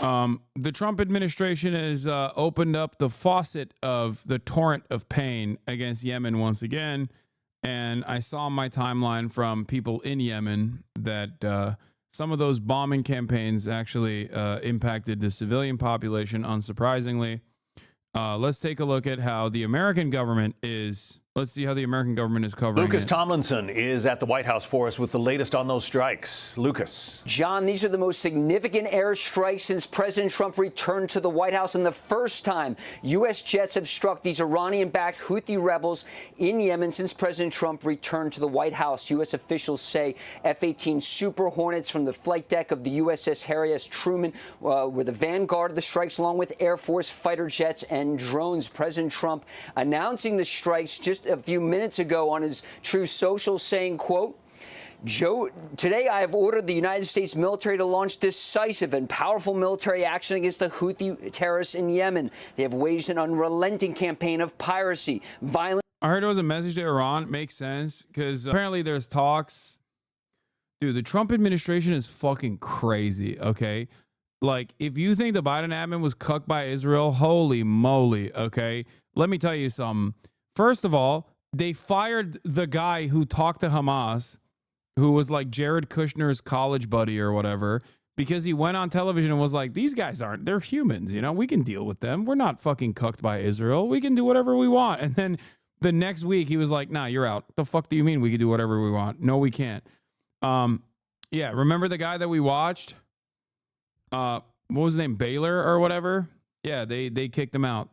The Trump administration has opened up the faucet of the torrent of pain against Yemen once again. And I saw on my timeline from people in Yemen that some of those bombing campaigns actually impacted the civilian population, unsurprisingly. Let's take a look at how the American government is. Let's see how the American government is covering Lucas it. Tomlinson is at the White House for us with the latest on those strikes. Lucas. John, these are the most significant airstrikes since President Trump returned to the White House, and the first time U.S. jets have struck these Iranian-backed Houthi rebels in Yemen since President Trump returned to the White House. U.S. officials say F-18 Super Hornets from the flight deck of the USS Harry S. Truman were the vanguard of the strikes, along with Air Force fighter jets and drones. President Trump announcing the strikes just a few minutes ago on his Truth Social, saying, quote, today I have ordered the United States military to launch decisive and powerful military action against the Houthi terrorists in Yemen. They have waged an unrelenting campaign of piracy, violence. I heard it was a message to Iran. Makes sense, because apparently there's talks. Dude, the Trump administration is fucking crazy, okay? Like, if you think the Biden admin was cucked by Israel, holy moly, okay? Let me tell you something. First of all, they fired the guy who talked to Hamas, who was like Jared Kushner's college buddy or whatever, because he went on television and was like, these guys they're humans, you know, we can deal with them. We're not fucking cooked by Israel. We can do whatever we want. And then the next week he was like, nah, you're out. The fuck do you mean we can do whatever we want? No, we can't. Yeah, remember the guy that we watched? What was his name? Baylor or whatever? Yeah, they kicked him out.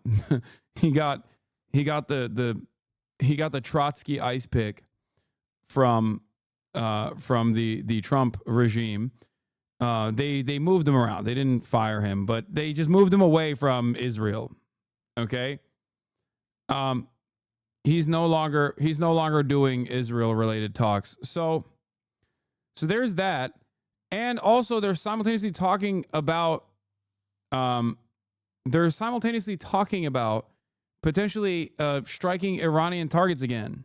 He got the Trotsky ice pick from the Trump regime. They moved him around. They didn't fire him, but they just moved him away from Israel. Okay. He's no longer doing Israel related talks. So there's that. And also they're simultaneously talking about potentially striking Iranian targets again.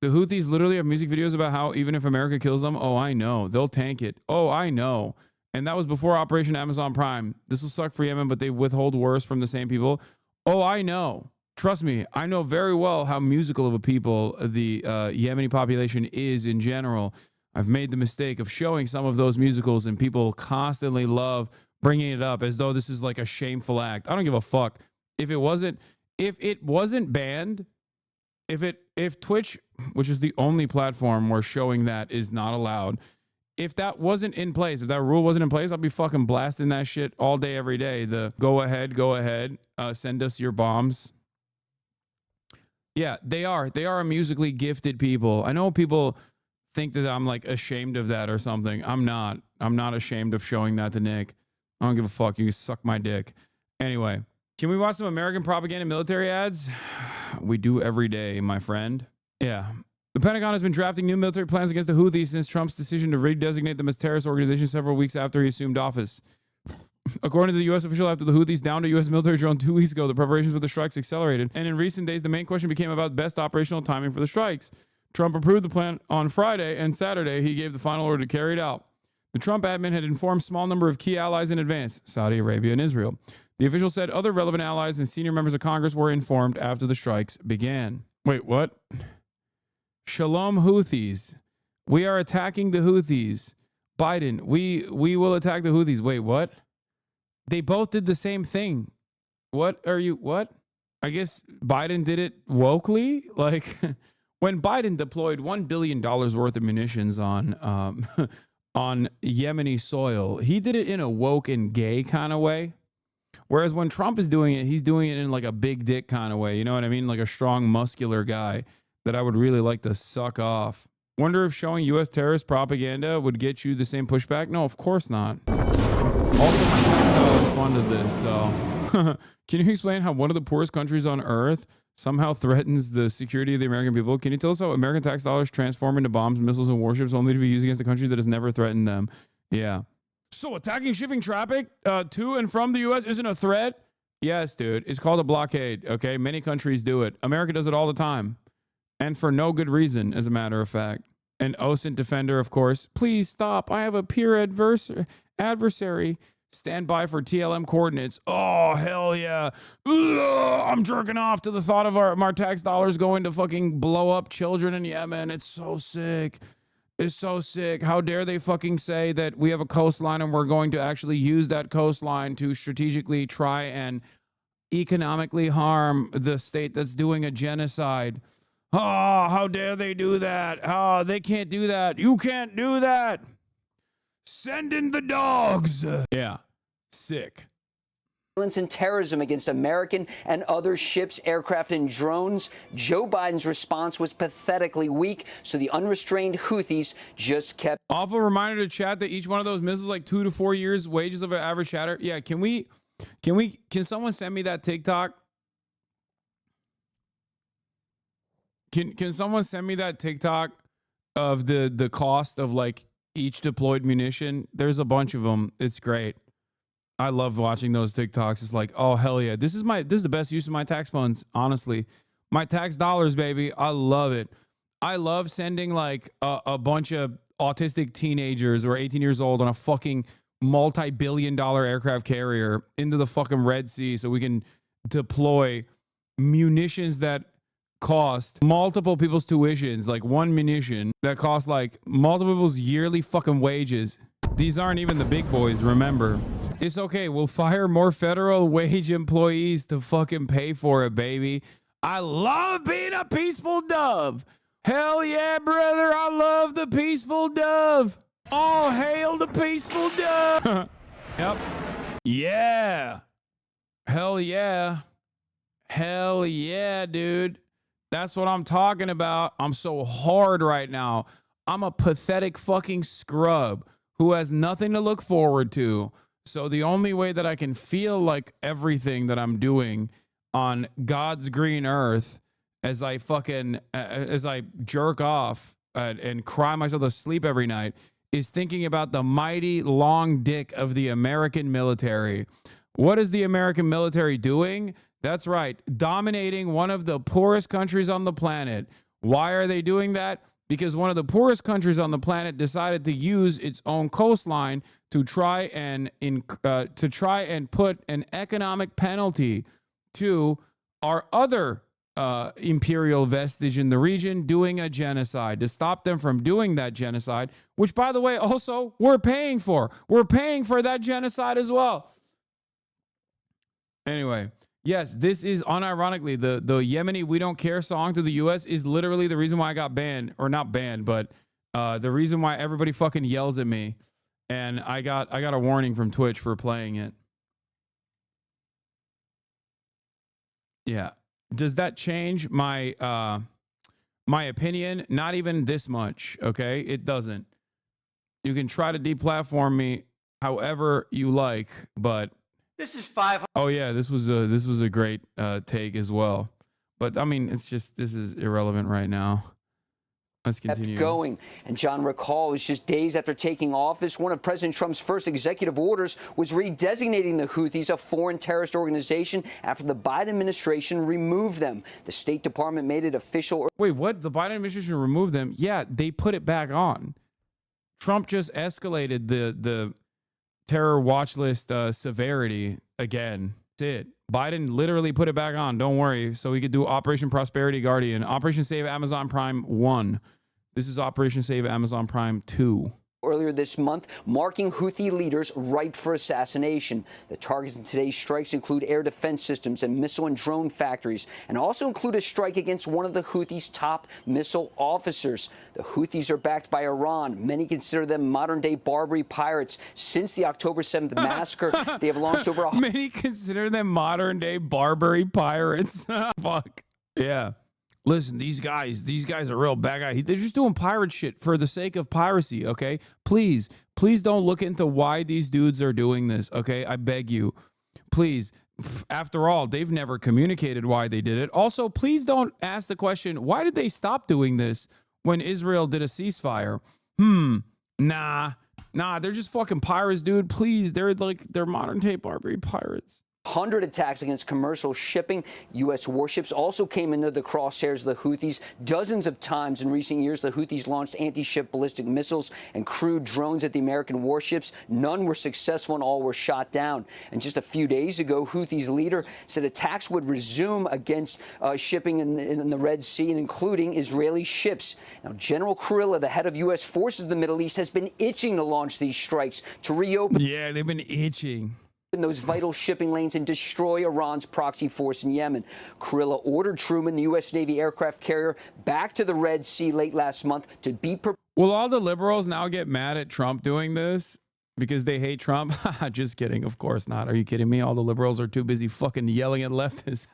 The Houthis literally have music videos about how even if America kills them, oh, I know, they'll tank it. Oh, I know. And that was before Operation Amazon Prime. This will suck for Yemen, but they withhold worse from the same people. Oh, I know. Trust me, I know very well how musical of a people the Yemeni population is in general. I've made the mistake of showing some of those musicals, and people constantly love bringing it up as though this is like a shameful act. I don't give a fuck. If it wasn't banned, if Twitch, which is the only platform where showing that is not allowed, if that wasn't in place, if that rule wasn't in place, I'll be fucking blasting that shit all day, every day. The go ahead, send us your bombs. Yeah, they are a musically gifted people. I know people think that I'm like ashamed of that or something. I'm not ashamed of showing that to Nick. I don't give a fuck. You can suck my dick. Anyway, can we watch some American propaganda military ads? We do every day, my friend. Yeah. The Pentagon has been drafting new military plans against the Houthis since Trump's decision to redesignate them as terrorist organization several weeks after he assumed office. According to the U.S. official, after the Houthis downed a U.S. military drone 2 weeks ago, the preparations for the strikes accelerated. And in recent days, the main question became about best operational timing for the strikes. Trump approved the plan on Friday, and Saturday, he gave the final order to carry it out. The Trump admin had informed a small number of key allies in advance, Saudi Arabia and Israel. The official said other relevant allies and senior members of Congress were informed after the strikes began. Wait, what? Shalom Houthis. We are attacking the Houthis. Biden, we will attack the Houthis. Wait, what? They both did the same thing. What? I guess Biden did it wokely? Like, when Biden deployed $1 billion worth of munitions on Yemeni soil, he did it in a woke and gay kind of way. Whereas when Trump is doing it, he's doing it in like a big dick kind of way. You know what I mean? Like a strong, muscular guy that I would really like to suck off. Wonder if showing U.S. terrorist propaganda would get you the same pushback? No, of course not. Also, my tax dollars funded this, so... Can you explain how one of the poorest countries on earth somehow threatens the security of the American people? Can you tell us how American tax dollars transform into bombs, missiles, and warships only to be used against a country that has never threatened them? Yeah. So attacking shipping traffic to and from the U.S. isn't a threat? Yes, dude. It's called a blockade, okay? Many countries do it. America does it all the time. And for no good reason, as a matter of fact. An OSINT defender, of course. Please stop. I have a peer adversary. Stand by for TLM coordinates. Oh, hell yeah. Ugh, I'm jerking off to the thought of our tax dollars going to fucking blow up children in Yemen. It's so sick. It's so sick. How dare they fucking say that we have a coastline and we're going to actually use that coastline to strategically try and economically harm the state that's doing a genocide. Oh, how dare they do that? Oh, they can't do that. You can't do that. Send in the dogs. Yeah, sick. Violence and terrorism against American and other ships, aircraft, and drones. Joe Biden's response was pathetically weak, so the unrestrained Houthis just kept. Awful reminder to chat that each one of those misses like 2 to 4 years wages of an average chatter. Yeah, can someone send me that TikTok? Can someone send me that TikTok of the cost of like each deployed munition? There's a bunch of them. It's great. I love watching those TikToks. It's like, oh hell yeah, this is the best use of my tax funds. Honestly, my tax dollars, baby. I love it. I love sending like a bunch of autistic teenagers or 18 years old on a fucking multi-billion-dollar aircraft carrier into the fucking Red Sea so we can deploy munitions that cost multiple people's tuitions, like one munition that costs like multiple people's yearly fucking wages. These aren't even the big boys, remember. It's okay. We'll fire more federal wage employees to fucking pay for it, baby. I love being a peaceful dove. Hell yeah, brother. I love the peaceful dove. All hail the peaceful dove. Yep. Yeah. Hell yeah. Hell yeah, dude. That's what I'm talking about. I'm so hard right now. I'm a pathetic fucking scrub who has nothing to look forward to. So the only way that I can feel like everything that I'm doing on God's green earth as I jerk off and cry myself to sleep every night is thinking about the mighty long dick of the American military. What is the American military doing? That's right, dominating one of the poorest countries on the planet. Why are they doing that? Because one of the poorest countries on the planet decided to use its own coastline to try and put an economic penalty to our other imperial vestige in the region doing a genocide, to stop them from doing that genocide, which, by the way, also we're paying for. We're paying for that genocide as well. Anyway, yes, this is unironically the Yemeni "We Don't Care" song to the U.S. is literally the reason why I got banned, or not banned, but the reason why everybody fucking yells at me, and I got a warning from Twitch for playing it. Yeah, does that change my my opinion? Not even this much. Okay, it doesn't. You can try to deplatform me however you like, but. This is 500. Oh yeah, this was a great take as well. But I mean, it's just, this is irrelevant right now. Let's continue. Going. And John, recall, it's just days after taking office, one of President Trump's first executive orders was redesignating the Houthis a foreign terrorist organization after the Biden administration removed them. The State Department made it official. Wait, what? The Biden administration removed them? Yeah, they put it back on. Trump just escalated the terror watch list severity again. That's it. Biden literally put it back on. Don't worry. So we could do Operation Prosperity Guardian. Operation Save Amazon Prime 1. This is Operation Save Amazon Prime 2. Earlier this month, marking Houthi leaders ripe for assassination. The targets in today's strikes include air defense systems and missile and drone factories, and also include a strike against one of the Houthis' top missile officers. The Houthis are backed by Iran. Many consider them modern-day Barbary pirates. Since the October 7th massacre, they have launched over... Many consider them modern-day Barbary pirates. Fuck. Yeah. Listen, these guys are real bad guys. They're just doing pirate shit for the sake of piracy, okay? Please don't look into why these dudes are doing this, okay? I beg you. Please. After all, they've never communicated why they did it. Also, please don't ask the question, why did they stop doing this when Israel did a ceasefire? Nah, they're just fucking pirates, dude. Please, they're modern-day Barbary pirates. 100 attacks against commercial shipping. U.S. warships also came into the crosshairs of the Houthis. Dozens of times in recent years, the Houthis launched anti-ship ballistic missiles and crewed drones at the American warships. None were successful and all were shot down. And just a few days ago, Houthis leader said attacks would resume against shipping in the Red Sea, and including Israeli ships. Now, General Kurilla, the head of U.S. forces in the Middle East, has been itching to launch these strikes to reopen. Yeah, they've been itching In those vital shipping lanes and destroy Iran's proxy force in Yemen. Kurilla ordered Truman, the U.S. Navy aircraft carrier, back to the Red Sea late last month to be prepared. Will all the liberals now get mad at Trump doing this because they hate Trump? Just kidding. Of course not. Are you kidding me? All the liberals are too busy fucking yelling at leftists.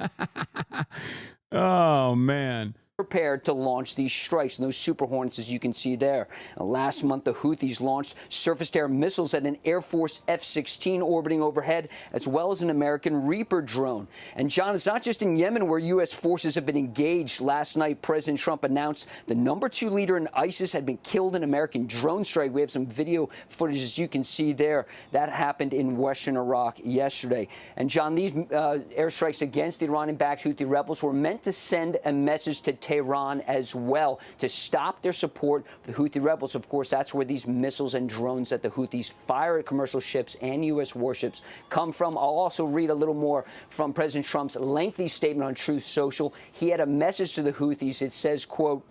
Oh, man. Prepared to launch these strikes, and those Super Hornets, as you can see there. Last month, the Houthis launched surface-to-air missiles at an Air Force F-16 orbiting overhead, as well as an American Reaper drone. And, John, it's not just in Yemen where U.S. forces have been engaged. Last night, President Trump announced the _2 leader in ISIS had been killed in an American drone strike. We have some video footage, as you can see there. That happened in western Iraq yesterday. And, John, these airstrikes against the Iranian-backed Houthi rebels were meant to send a message to Tehran as well to stop their support for the Houthi rebels. Of course, that's where these missiles and drones that the Houthis fire at commercial ships and U.S. warships come from. I'll also read a little more from President Trump's lengthy statement on Truth Social. He had a message to the Houthis. It says, quote,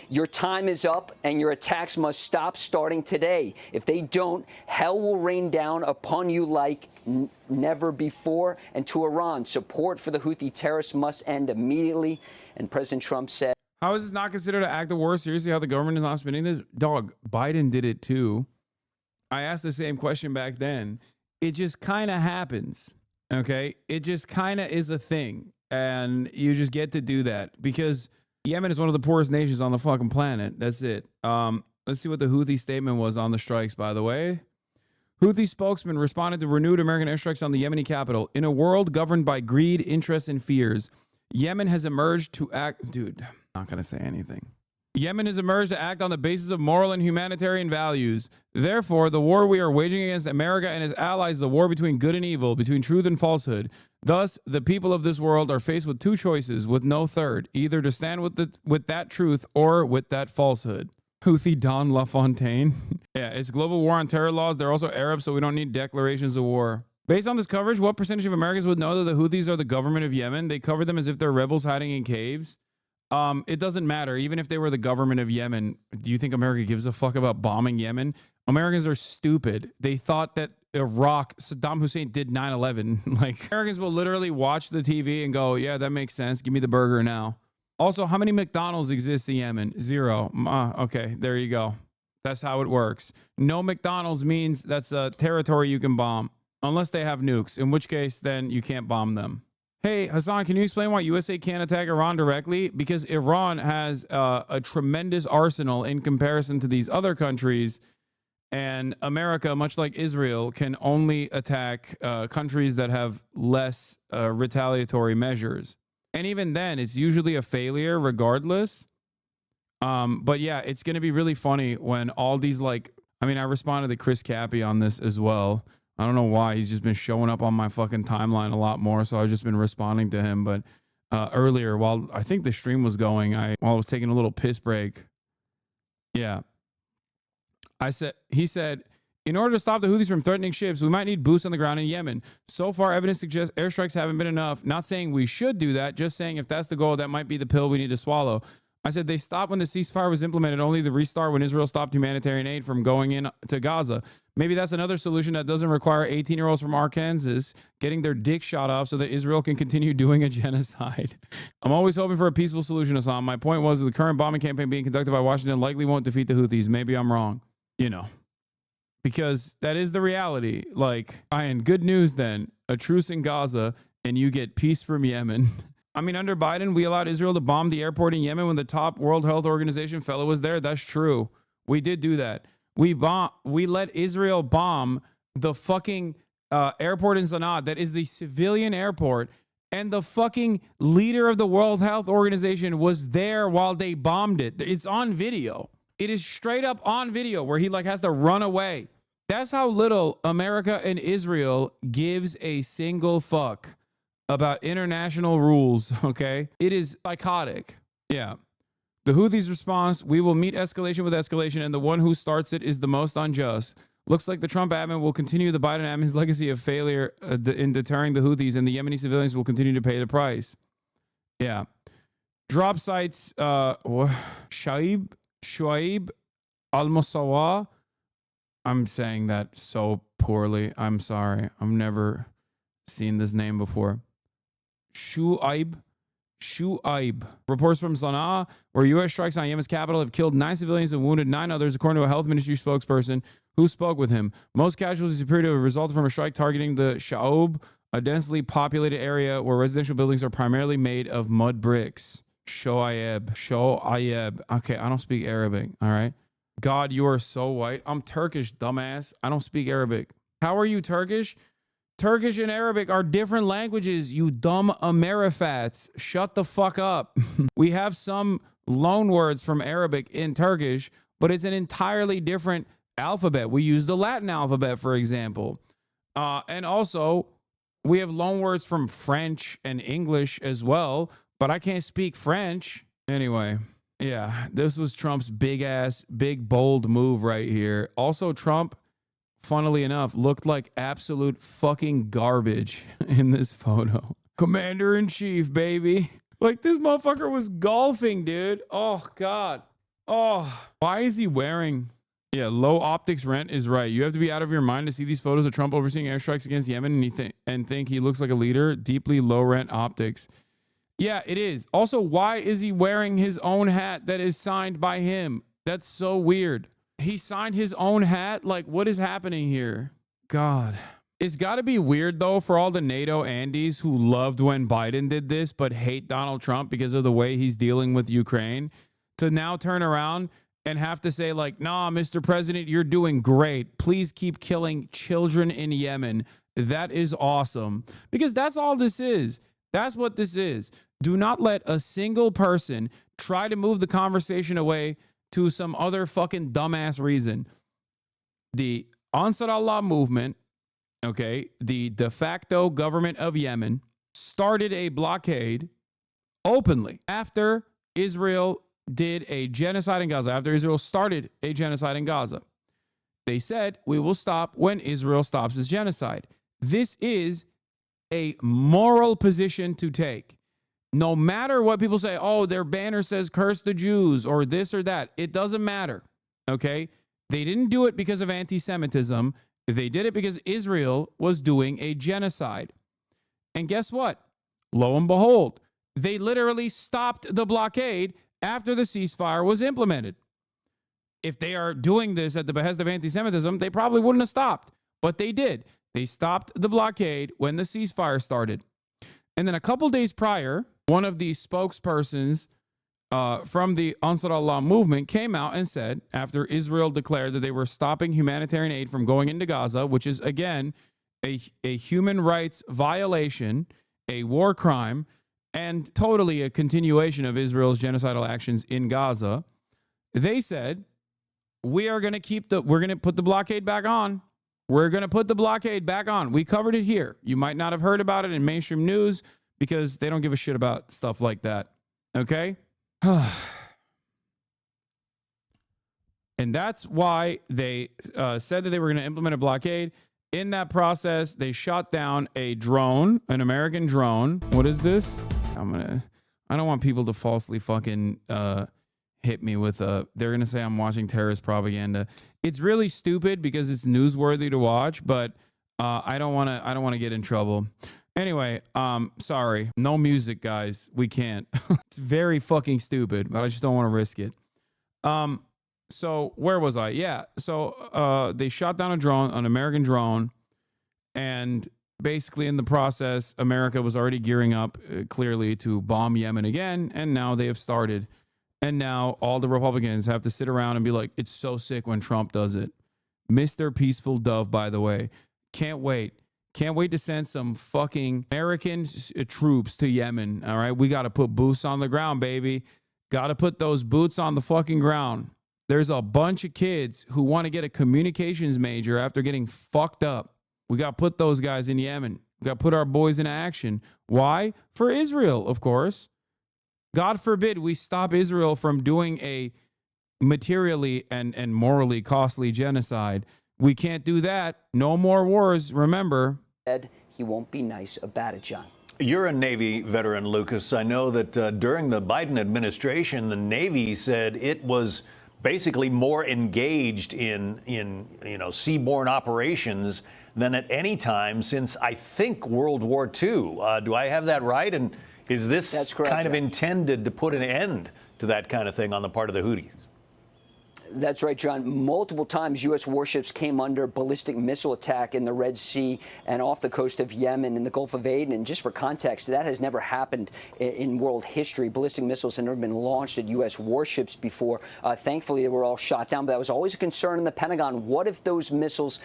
"Your time is up and your attacks must stop starting today. If they don't, hell will rain down upon you like never before. And to Iran, support for the Houthi terrorists must end immediately." And President Trump said, how is this not considered an act of war? Seriously, how the government is not spending this? Dog, Biden did it too. I asked the same question back then. It just kind of happens, okay? It just kind of is a thing, and you just get to do that because Yemen is one of the poorest nations on the fucking planet. That's it. Let's see what the Houthi statement was on the strikes, by the way. Houthi spokesman responded to renewed American airstrikes on the Yemeni capital. In a world governed by greed, interests, and fears, Yemen has emerged to act... Dude, I'm not going to say anything. Yemen has emerged to act on the basis of moral and humanitarian values. Therefore, the war we are waging against America and its allies is a war between good and evil, between truth and falsehood. Thus, the people of this world are faced with two choices, with no third, either to stand with that truth or with that falsehood. Houthi Don LaFontaine. Yeah, it's global war on terror laws. They're also Arabs, so we don't need declarations of war. Based on this coverage, what percentage of Americans would know that the Houthis are the government of Yemen? They cover them as if they're rebels hiding in caves. It doesn't matter. Even if they were the government of Yemen, do you think America gives a fuck about bombing Yemen? Americans are stupid. They thought that Iraq, Saddam Hussein did 9/11. Like, Americans will literally watch the TV and go, yeah, that makes sense. Give me the burger now. Also, how many McDonald's exist in Yemen? 0. Okay, there you go. That's how it works. No McDonald's means that's a territory you can bomb. Unless they have nukes, in which case, then you can't bomb them. Hey, Hassan, can you explain why USA can't attack Iran directly? Because Iran has a tremendous arsenal in comparison to these other countries. And America, much like Israel, can only attack countries that have less retaliatory measures. And even then, it's usually a failure regardless. But yeah, it's going to be really funny when all these, like, I mean, I responded to Chris Cappy on this as well. I don't know why. He's just been showing up on my fucking timeline a lot more. So I've just been responding to him. But earlier, while I think the stream was going, while I was taking a little piss break. Yeah. He said, in order to stop the Houthis from threatening ships, we might need boots on the ground in Yemen. So far, evidence suggests airstrikes haven't been enough. Not saying we should do that, just saying if that's the goal, that might be the pill we need to swallow. I said they stopped when the ceasefire was implemented, only to restart when Israel stopped humanitarian aid from going in to Gaza. Maybe that's another solution that doesn't require 18-year-olds from Arkansas getting their dick shot off so that Israel can continue doing a genocide. I'm always hoping for a peaceful solution, Hassan. My point was that the current bombing campaign being conducted by Washington likely won't defeat the Houthis. Maybe I'm wrong. You know, because that is the reality. Like, Ryan, good news then. A truce in Gaza and you get peace from Yemen. I mean, under Biden, we allowed Israel to bomb the airport in Yemen when the top World Health Organization fellow was there. That's true. We did do that. We let Israel bomb the fucking airport in Sanaa that is the civilian airport, and the fucking leader of the World Health Organization was there while they bombed it. It's on video. It is straight up on video where he like has to run away. That's how little America and Israel gives a single fuck about international rules, okay? It is psychotic. Yeah. The Houthis' response, we will meet escalation with escalation, and the one who starts it is the most unjust. Looks like the Trump admin will continue the Biden admin's legacy of failure in deterring the Houthis, and the Yemeni civilians will continue to pay the price. Yeah. Drop sites, Shuaib al-Musawa. I'm saying that so poorly. I'm sorry. I've never seen this name before. Shuaib. Reports from Sana'a, where U.S. strikes on Yemen's capital have killed 9 civilians and wounded 9 others, according to a health ministry spokesperson who spoke with him. Most casualties appear to have resulted from a strike targeting the Sha'ob, a densely populated area where residential buildings are primarily made of mud bricks. Shoaib. Okay, I don't speak Arabic, all right? God, you are so white. I'm Turkish, dumbass. I don't speak Arabic. How are you Turkish? Turkish and Arabic are different languages, you dumb Amerifats. Shut the fuck up. We have some loan words from Arabic in Turkish, but it's an entirely different alphabet. We use the Latin alphabet, for example. And also, we have loan words from French and English as well, but I can't speak French. Anyway, yeah, this was Trump's big, bold move right here. Also, Trump, funnily enough, looked like absolute fucking garbage in this photo. Commander-in-chief, baby. Like, this motherfucker was golfing, dude. Oh, God. Oh, why is he wearing... Yeah, low optics rent is right. You have to be out of your mind to see these photos of Trump overseeing airstrikes against Yemen and think he looks like a leader. Deeply low rent optics. Yeah, it is. Also, why is he wearing his own hat that is signed by him? That's so weird. He signed his own hat? Like, what is happening here? God. It's got to be weird, though, for all the NATO Andes who loved when Biden did this but hate Donald Trump because of the way he's dealing with Ukraine, to now turn around and have to say, like, nah, Mr. President, you're doing great. Please keep killing children in Yemen. That is awesome. Because that's all this is. That's what this is. Do not let a single person try to move the conversation away to some other fucking dumbass reason. The Ansar Allah movement, okay, the de facto government of Yemen, started a blockade openly after Israel did a genocide in Gaza, after Israel started a genocide in Gaza. They said, we will stop when Israel stops its genocide. This is a moral position to take. No matter what people say, oh, their banner says curse the Jews or this or that. It doesn't matter, okay? They didn't do it because of anti-Semitism. They did it because Israel was doing a genocide. And guess what? Lo and behold, they literally stopped the blockade after the ceasefire was implemented. If they are doing this at the behest of anti-Semitism, they probably wouldn't have stopped, but they did. They stopped the blockade when the ceasefire started. And then a couple days prior, one of the spokespersons from the Ansar Allah movement came out and said, after Israel declared that they were stopping humanitarian aid from going into Gaza, which is, again, a human rights violation, a war crime, and totally a continuation of Israel's genocidal actions in Gaza, they said, we're going to put the blockade back on. We're going to put the blockade back on. We covered it here. You might not have heard about it in mainstream news because they don't give a shit about stuff like that. Okay? And that's why they said that they were going to implement a blockade. In that process, they shot down a drone, an American drone. What is this? I don't want people to falsely fucking hit me with they're going to say I'm watching terrorist propaganda. It's really stupid because it's newsworthy to watch, but I don't want to get in trouble. Anyway, sorry. No music, guys. We can't. It's very fucking stupid, but I just don't want to risk it. So where was I? Yeah. So they shot down a drone, an American drone, and basically in the process, America was already gearing up clearly to bomb Yemen again, and now they have started. And now all the Republicans have to sit around and be like, it's so sick when Trump does it. Mr. Peaceful Dove, by the way. Can't wait. Can't wait to send some fucking American troops to Yemen. All right. We got to put boots on the ground, baby. Got to put those boots on the fucking ground. There's a bunch of kids who want to get a communications major after getting fucked up. We got to put those guys in Yemen. We got to put our boys in action. Why? For Israel, of course. God forbid we stop Israel from doing a materially and morally costly genocide. We can't do that. No more wars, remember. He won't be nice about it, John. You're a Navy veteran, Lucas. I know that during the Biden administration, the Navy said it was basically more engaged in seaborne operations than at any time since, I think, World War II. Do I have that right? And is this That's correct, kind of John. intended to put an end to that kind of thing on the part of the Houthis? That's right, John. Multiple times U.S. warships came under ballistic missile attack in the Red Sea and off the coast of Yemen in the Gulf of Aden. And just for context, that has never happened in world history. Ballistic missiles have never been launched at U.S. warships before. Thankfully, they were all shot down. But that was always a concern in the Pentagon. What if those missiles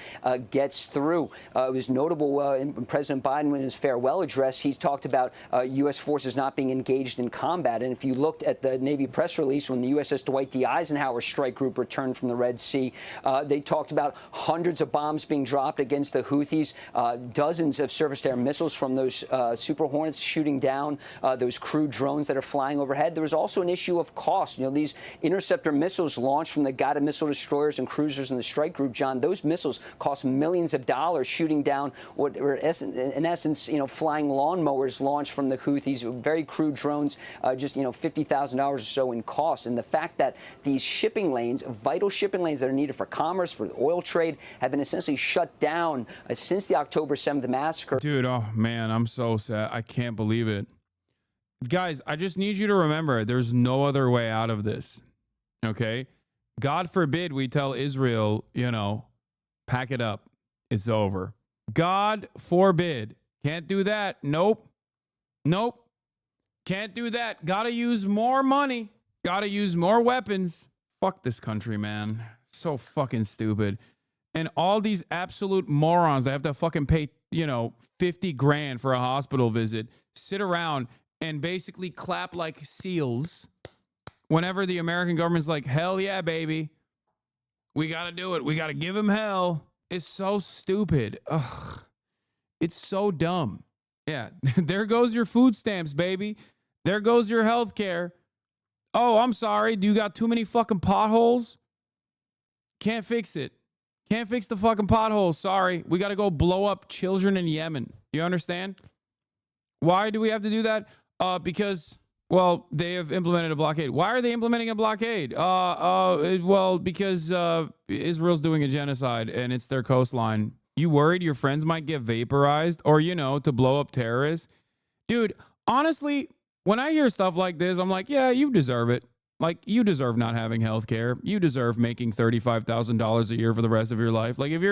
gets through? It was notable in President Biden, in his farewell address, he talked about U.S. forces not being engaged in combat. And if you looked at the Navy press release when the USS Dwight D. Eisenhower strike group returned from the Red Sea, they talked about hundreds of bombs being dropped against the Houthis, dozens of surface-to-air missiles from those Super Hornets shooting down those crew drones that are flying overhead. There was also an issue of cost. You know, these interceptor missiles launched from the guided missile destroyers and cruisers in the strike group, John, those missiles cost millions of dollars, shooting down what were, in essence, flying lawnmowers launched from the Houthis, very crude drones, just, $50,000 or so in cost. And the fact that these shipping lanes, vital shipping lanes that are needed for commerce, for the oil trade, have been essentially shut down since the October 7th massacre. Dude, oh man, I'm so sad. I can't believe it. Guys, I just need you to remember there's no other way out of this. Okay? God forbid we tell Israel, pack it up. It's over. God forbid. Can't do that. Nope. Can't do that. Gotta use more money. Gotta use more weapons. Fuck this country, man. So fucking stupid. And all these absolute morons that have to fucking pay, 50 grand for a hospital visit, sit around and basically clap like seals whenever the American government's like, hell yeah, baby. We got to do it. We got to give him hell. It's so stupid. Ugh. It's so dumb. Yeah. There goes your food stamps, baby. There goes your health care. Oh, I'm sorry. Do you got too many fucking potholes? Can't fix it. Can't fix the fucking potholes. Sorry. We got to go blow up children in Yemen. You understand? Why do we have to do that? Because, well, they have implemented a blockade. Why are they implementing a blockade? Well, because Israel's doing a genocide and it's their coastline. You worried your friends might get vaporized or, to blow up terrorists? Dude, honestly, when I hear stuff like this, I'm like, yeah, you deserve it. Like, you deserve not having health care. You deserve making $35,000 a year for the rest of your life. Like, if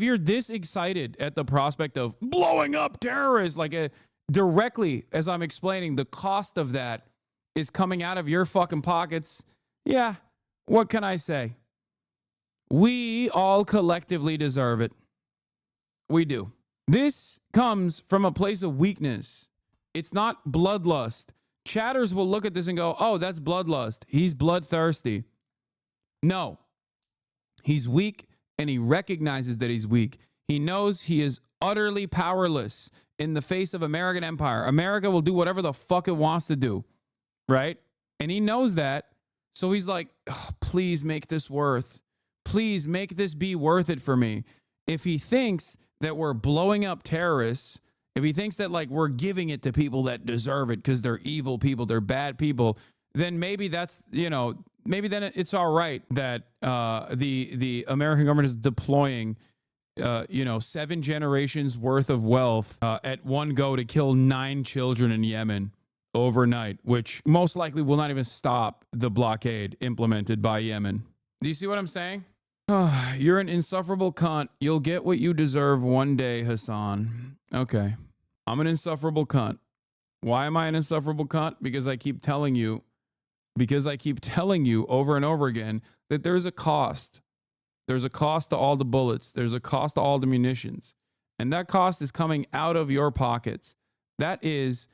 you're this excited at the prospect of blowing up terrorists, directly, as I'm explaining, the cost of that is coming out of your fucking pockets. Yeah, what can I say? We all collectively deserve it. We do. This comes from a place of weakness. It's not bloodlust. Chatters will look at this and go, oh, that's bloodlust. He's bloodthirsty. No. He's weak, and he recognizes that he's weak. He knows he is utterly powerless in the face of American empire. America will do whatever the fuck it wants to do, right? And he knows that. So he's like, oh, please make this please make this be worth it for me. If he thinks that we're blowing up terrorists, if he thinks that we're giving it to people that deserve it because they're evil people, they're bad people, then maybe that's, maybe then it's all right that the American government is deploying 7 generations worth of wealth at one go to kill 9 children in Yemen overnight, which most likely will not even stop the blockade implemented by Yemen. Do you see what I'm saying? You're an insufferable cunt. You'll get what you deserve one day, Hasan. Okay. I'm an insufferable cunt. Why am I an insufferable cunt? Because I keep telling you over and over again that there's a cost. There's a cost to all the bullets. There's a cost to all the munitions. And that cost is coming out of your pockets. That is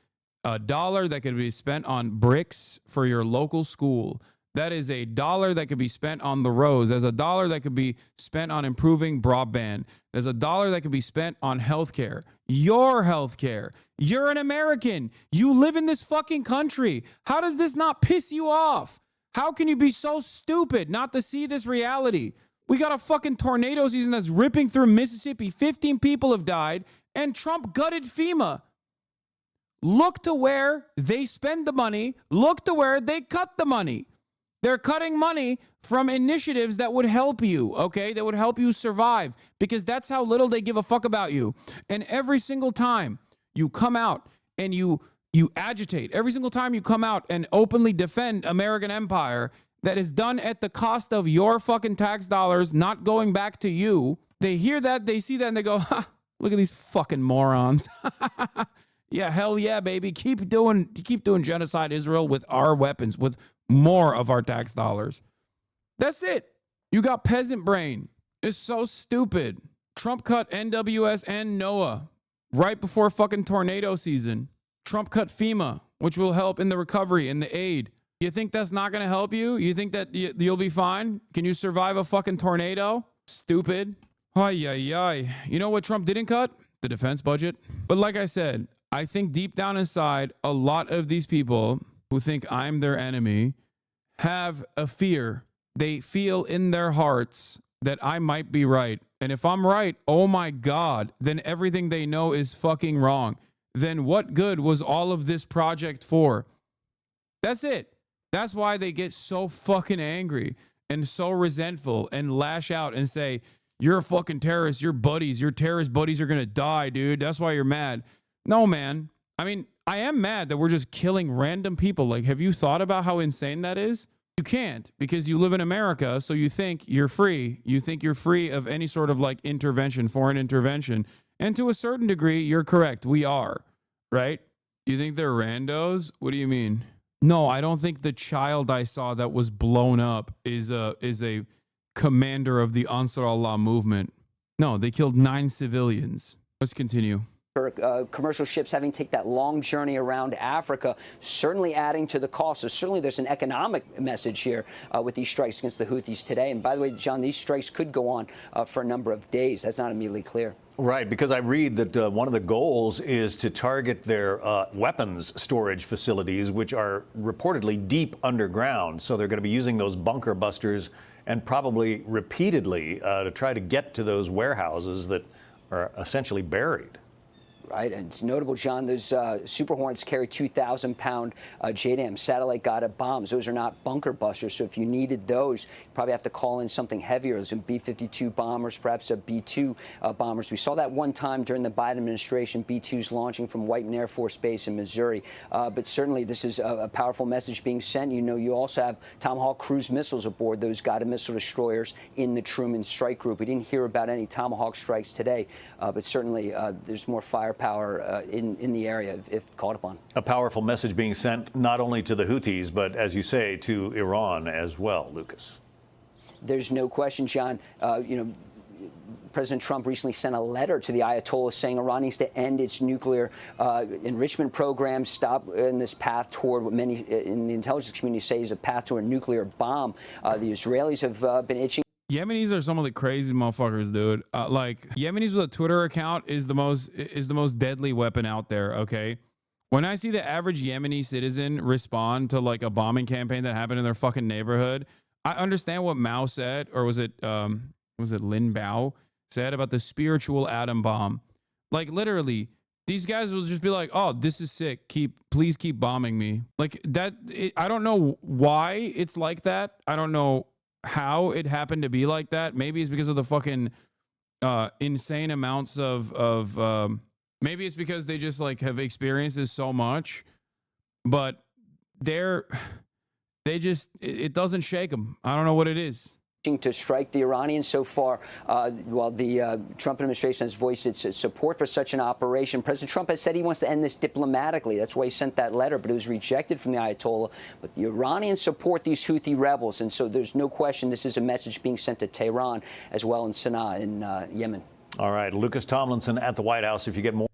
$1 that could be spent on bricks for your local school. That is a dollar that could be spent on the roads. There's a dollar that could be spent on improving broadband. There's a dollar that could be spent on healthcare. Your healthcare. You're an American. You live in this fucking country. How does this not piss you off? How can you be so stupid not to see this reality? We got a fucking tornado season that's ripping through Mississippi. 15 people have died, and Trump gutted FEMA. Look to where they spend the money. Look to where they cut the money. They're cutting money from initiatives that would help you, okay? That would help you survive, because that's how little they give a fuck about you. And every single time you come out and you agitate, every single time you come out and openly defend American empire, that is done at the cost of your fucking tax dollars not going back to you. They hear that, they see that, and they go, ha, look at these fucking morons. Yeah, hell yeah, baby. Keep doing genocide Israel with our weapons, with more of our tax dollars. That's it. You got peasant brain. It's so stupid. Trump cut NWS and NOAA right before fucking tornado season. Trump cut FEMA, which will help in the recovery and the aid. You think that's not going to help you? You think that you'll be fine? Can you survive a fucking tornado? Stupid. Ay, ay, ay. You know what Trump didn't cut? The defense budget. But like I said, I think deep down inside, a lot of these people who think I'm their enemy have a fear. They feel in their hearts that I might be right. And if I'm right, oh my God, then everything they know is fucking wrong. Then what good was all of this project for? That's it. That's why they get so fucking angry and so resentful and lash out and say, you're a fucking terrorist. Your terrorist buddies are going to die, dude. That's why you're mad. No, man. I mean, I am mad that we're just killing random people. Like, have you thought about how insane that is? You can't, because you live in America, so you think you're free. You think you're free of any sort of like intervention, foreign intervention. And to a certain degree, you're correct. We are, right? You think they're randos? What do you mean? No, I don't think the child I saw that was blown up is a commander of the Ansar Allah movement. No, they killed 9 civilians. Let's continue. Commercial ships having to take that long journey around Africa, certainly adding to the cost. So certainly there's an economic message here with these strikes against the Houthis today. And by the way, John, these strikes could go on for a number of days. That's not immediately clear. Right, because I read that one of the goals is to target their weapons storage facilities, which are reportedly deep underground. So they're going to be using those bunker busters and probably repeatedly to try to get to those warehouses that are essentially buried. Right, and it's notable, John, those Super Hornets carry 2,000-pound JDAM satellite-guided bombs. Those are not bunker busters, so if you needed those, you probably have to call in something heavier, some B-52 bombers, perhaps a B-2 bombers. We saw that one time during the Biden administration, B-2s launching from Whiteman Air Force Base in Missouri. But certainly this is a powerful message being sent. You know, you also have Tomahawk cruise missiles aboard those guided missile destroyers in the Truman Strike Group. We didn't hear about any Tomahawk strikes today, but certainly there's more firepower in the area if called upon. A powerful message being sent not only to the Houthis, but as you say, to Iran as well, Lucas. There's no question, John. President Trump recently sent a letter to the Ayatollah saying Iran needs to end its nuclear enrichment program, stop in this path toward what many in the intelligence community say is a path to a nuclear bomb. The Israelis have been itching. Yemenis are some of the crazy motherfuckers, dude. Like Yemenis with a Twitter account is the most deadly weapon out there. Okay, when I see the average Yemeni citizen respond to like a bombing campaign that happened in their fucking neighborhood, I understand what Mao said, or was it Lin Bao said about the spiritual atom bomb. Like literally, these guys will just be like, "Oh, this is sick. Please keep bombing me." Like that. I don't know why it's like that. I don't know how it happened to be like that. Maybe it's because of the fucking insane amounts of maybe it's because they just like have experienced this so much, but it doesn't shake them. I don't know what it is. To strike the Iranians so far. While the Trump administration has voiced its support for such an operation, President Trump has said he wants to end this diplomatically. That's why he sent that letter, but it was rejected from the Ayatollah. But the Iranians support these Houthi rebels, and so there's no question this is a message being sent to Tehran as well in Sana'a in Yemen. All right, Lucas Tomlinson at the White House. If you get more.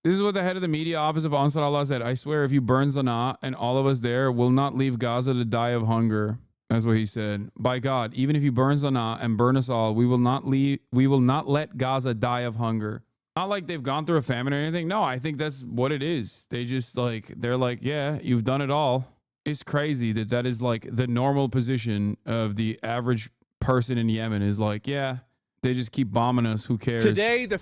This is what the head of the media office of Ansar Allah said. I swear if you burn Sana'a and all of us there will not leave Gaza to die of hunger. That's what he said. By God, even if you burn Sanaa and burn us all, we will not let Gaza die of hunger. Not like they've gone through a famine or anything. No, I think that's what it is. They're like, yeah, you've done it all. It's crazy that is like the normal position of the average person in Yemen is like, yeah, they just keep bombing us. Who cares? Today, the